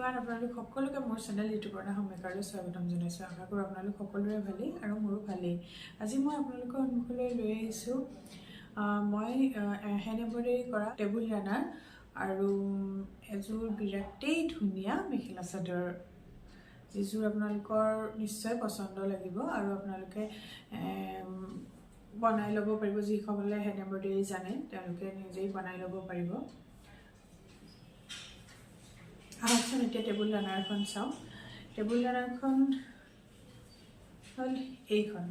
Everyone আপোনালোক সকলোকে মোৰ চেনেল ঋতুপৰ্ণা হোমমেকাৰলৈ স্বাগতম জনাইছোঁ। আশা কৰোঁ আপোনালোক সকলোৰে ভালেই আৰু মোৰো ভালেই। আজি মই আপোনালোকৰ সন্মুখলৈ লৈ আহিছোঁ মই হেণ্ড এম্ব্ৰইডাৰী কৰা টেবুল ৰানাৰ আৰু এযোৰ বিৰাটেই ধুনীয়া মেখেলা চাদৰ, যিযোৰ আপোনালোকৰ নিশ্চয় পচন্দ লাগিব আৰু আপোনালোকে বনাই ল'ব পাৰিব। যিসকলে হেণ্ড এম্ব্ৰইডাৰী জানে তেওঁলোকে নিজেই বনাই ল'ব পাৰিব। আহকচোন এতিয়া টেবুল ৰানাৰখন চাওঁ। টেবুল ৰানাৰখন হ'ল এইখন।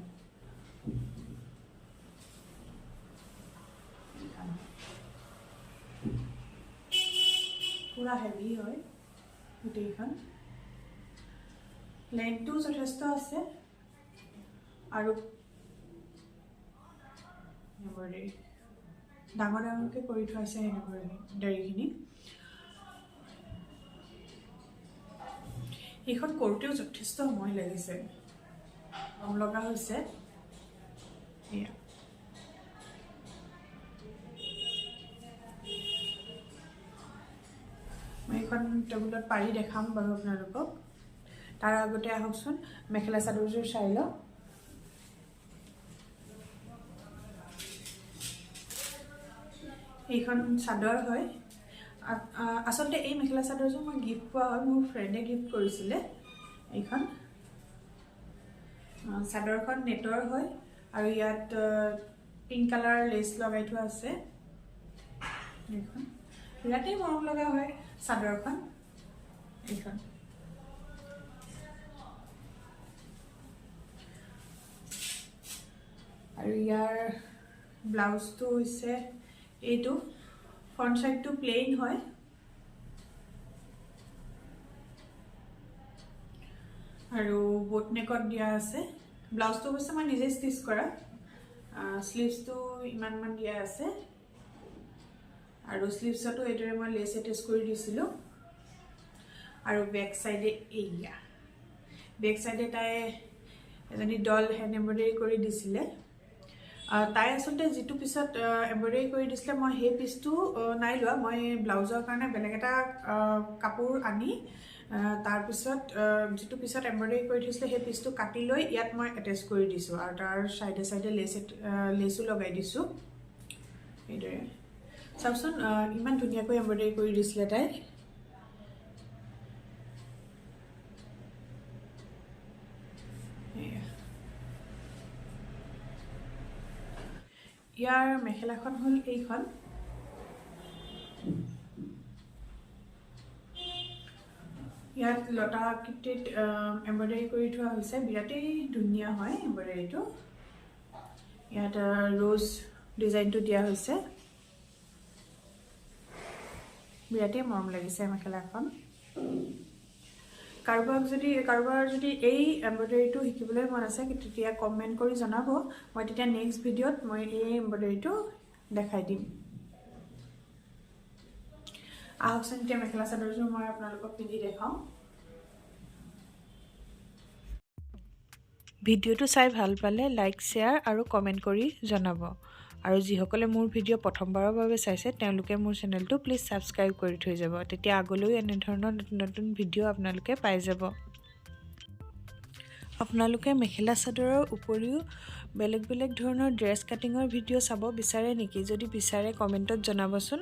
পুৰা হেভি হয় গোটেইখন, লেন্থটো যথেষ্ট আছে আৰু এম্ব্ৰইডাৰী ডাঙৰ ডাঙৰকৈ কৰি থোৱা আছে এম্ব্ৰইডাৰীখিনি। এইখন কৰোঁতেও যথেষ্ট সময় লাগিছে, ৰং লগা হৈছে। এয়া মই এইখন টেবুলত পাৰি দেখাম বাৰু আপোনালোকক। তাৰ আগতে আহকচোন মেখেলা চাদৰযোৰ চাই লওঁ। এইখন চাদৰ হয়। আচলতে এই মেখেলা চাদৰযোৰ মই গিফ্ট পোৱা হয়, মোৰ ফ্ৰেণ্ডে গিফ্ট কৰিছিলে। এইখন চাদৰখন নেটৰ হয় আৰু ইয়াত পিংক কালাৰ লেচ লগাই থোৱা আছে। এইখন বিৰাটেই মৰম লগা হয় চাদৰখন। এইখন আৰু ইয়াৰ ব্লাউজটো হৈছে এইটো। ফ্ৰণ্ট চাইডটো প্লেইন হয় আৰু বোট নেকত দিয়া আছে। ব্লাউজটো অৱশ্যে মই নিজে ষ্টিচ কৰা, স্লিভছটো ইমানমান দিয়া আছে আৰু স্লিভছতো এইদৰে মই লেচ এটেচ কৰি দিছিলোঁ। আৰু বেক চাইডে এইয়া, বেক চাইডে তাই এজনী ডল হেণ্ড এম্ব্ৰইডাৰী কৰি দিছিলে। তাই আচলতে যিটো পিছত এম্ব্ৰইডাৰী কৰি দিছিলে মই সেই পিচটো নাই লোৱা। মই ব্লাউজৰ কাৰণে বেলেগ এটা কাপোৰ আনি তাৰপিছত যিটো পিছত এম্ব্ৰইডাৰী কৰি থৈছিলে সেই পিচটো কাটি লৈ ইয়াত মই এটেচ কৰি দিছোঁ আৰু তাৰ চাইডে চাইডে লেচো লগাই দিছোঁ। সেইদৰে চাওকচোন ইমান ধুনীয়াকৈ এম্ব্ৰইডাৰী কৰি দিছিলে তাই। ইয়াৰ মেখেলাখন হ'ল এইখন। ইয়াত লতা আকৃতিত এম্ব্ৰইডাৰী কৰি থোৱা হৈছে, বিৰাটেই ধুনীয়া হয় এম্ব্ৰইডাৰীটো। ইয়াত ৰ'জ ডিজাইনটো দিয়া হৈছে, বিৰাটেই মৰম লাগিছে মেখেলাখন। কাৰোবাৰ যদি এই এম্ব্ৰইডাৰীটো শিকিবলৈ মন আছে তেতিয়া কমেণ্ট কৰি জনাব। মই তেতিয়া নেক্সট ভিডিঅ'ত মই এই এম্ব্ৰইডাৰীটো দেখাই দিম। আহকচোন এতিয়া মেখেলা চাদৰযোৰ মই আপোনালোকক পিন্ধি দেখাওঁ। ভিডিঅ'টো চাই ভাল পালে লাইক, শ্বেয়াৰ আৰু কমেণ্ট কৰি জনাব। আৰু যিসকলে মোৰ ভিডিঅ' প্ৰথমবাৰৰ বাবে চাইছে তেওঁলোকে মোৰ চেনেলটো প্লিজ ছাবস্ক্ৰাইব কৰি থৈ যাব, তেতিয়া আগলৈও এনেধৰণৰ নতুন নতুন ভিডিঅ' আপোনালোকে পাই যাব। আপোনালোকে মেখেলা চাদৰৰ উপৰিও বেলেগ বেলেগ ধৰণৰ ড্ৰেছ কাটিঙৰ ভিডিঅ' চাব বিচাৰে নেকি? যদি বিচাৰে কমেণ্টত জনাবচোন,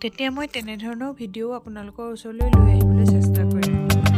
তেতিয়া মই তেনেধৰণৰ ভিডিঅ' আপোনালোকৰ ওচৰলৈ লৈ আহিবলৈ চেষ্টা কৰিম।